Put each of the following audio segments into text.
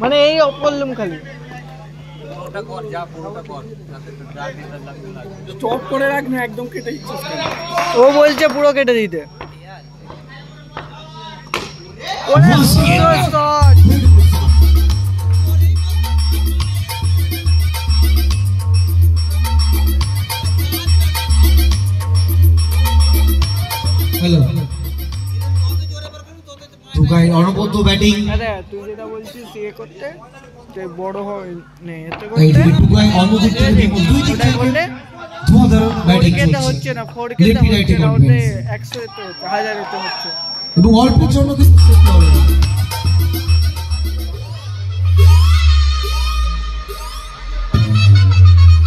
মানে এই বললাম খালি ওটা কর যা পুরোটা কর স্টপ করে রাখ না একদম কেটে দিচ্ছিস কেন ও বলছে পুরো কেটে দিতে ওরে সুন্দর শট হ্যালো টুকাই অনবদ্য ব্যাটিং আরে তুই যেটা বলছিস এ করতে যে বড় হয় নে এতে করতে টুকাই অনবদ্য ব্যাটিং দুই দিক থেকে বললে ধুমাধুম ব্যাটিং ফোরকেটা হচ্ছে না ফোরকেটা হচ্ছে না ওতে 100 এতে হচ্ছে 1000 এতে হচ্ছে এবং অল্পের জন্য কিছু করতে হবে না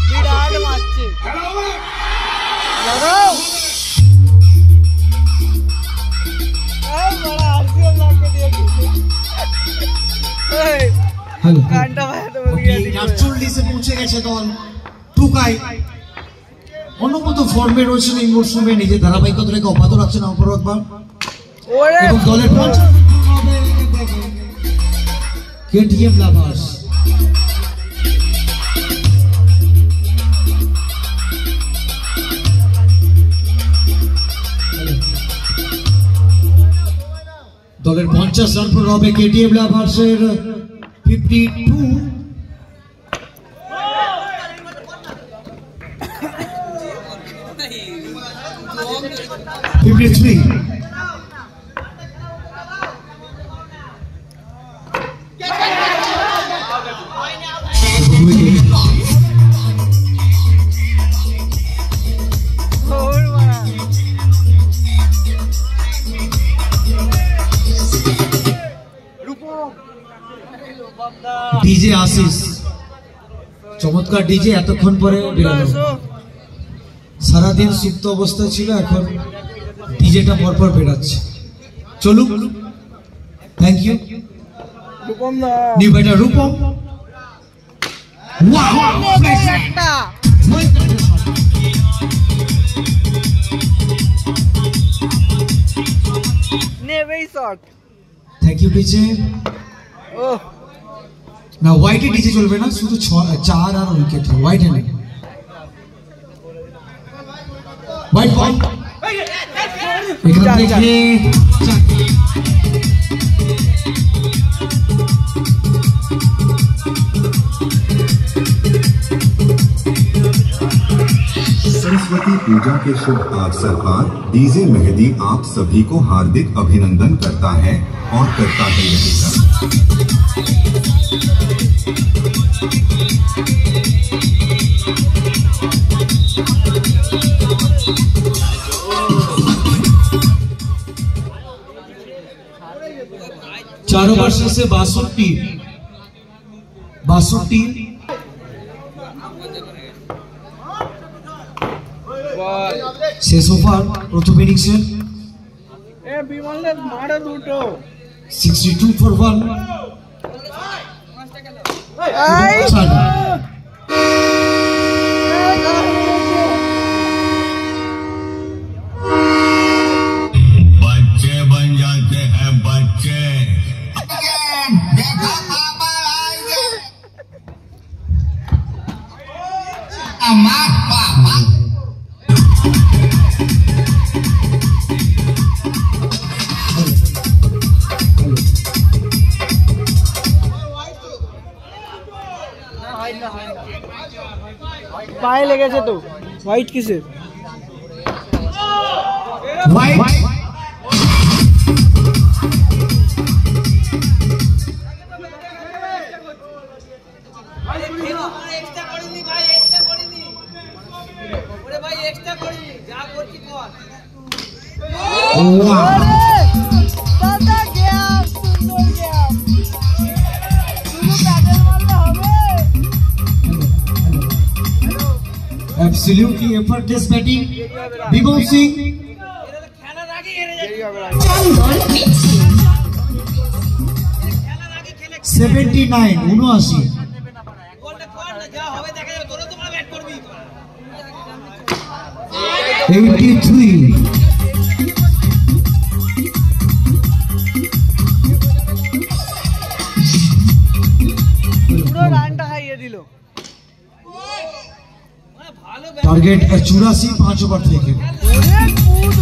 বিরাট মারছে লাগাও এই বড় আরসিএম লাগকে দিয়ে এই হ্যালো কান্টা বাজাতে বলি গেছি 48 এ পৌঁছে গেছে দল টুকাই অনবদ্য ফর্মে রয়েছেন এই মরশুমে নিজের ধারাবাহিকতাকে অব্যাহত রাখছেন অপর একবার ওরে এবং দলের পঞ্চম কেটিএম লাভার্স দলের 50 রান পর হবে কেটিএম লাভার্সের 52 53 ওর মারা ডিজে আশিস চমৎকার ডিজে এতক্ষণ পরে বেরোলো সারাদিন সুপ্ত অবস্থায় ছিল এখন ডিজেটা পরপর বেরাচ্ছে চলুক থ্যাংক ইউ রূপম না নিউ ব্যাটার রূপম একটা নেবেই শট থ্যাংক ইউ ডিজে ও না হোয়াইটে ডিজে চলবে না শুধু 4 আর উইকেট হোয়াইট এনে হোয়াইট বল এখান থেকে सरस्वती पूजा के शुभ अवसर पर डीजे मेहदी आप सभी को हार्दिक अभिनंदन करता है और करता ही रहेगा। 4 वर्ष से 62 শেষ ওভার প্রথম ইনিংসে এ বিমলের মারা দুটো 62 for 1 এই बच्चे बन जाते हैं बच्चे देखा पापा आएंगे अम्मा पापा পায়ে লেগেছে তো হোয়াইট কিসের হোয়াইট দাদা গ্যাপ সুন্দর গ্যাপ শুধু প্যাডেল মারলে হবে Absolutely effortless batting. Bibol Singh. 79 79 83 ও পুরো রানটা হাইয়ে দিল। টার্গেট 84 5 ওভার থেকে। ওরে কুদ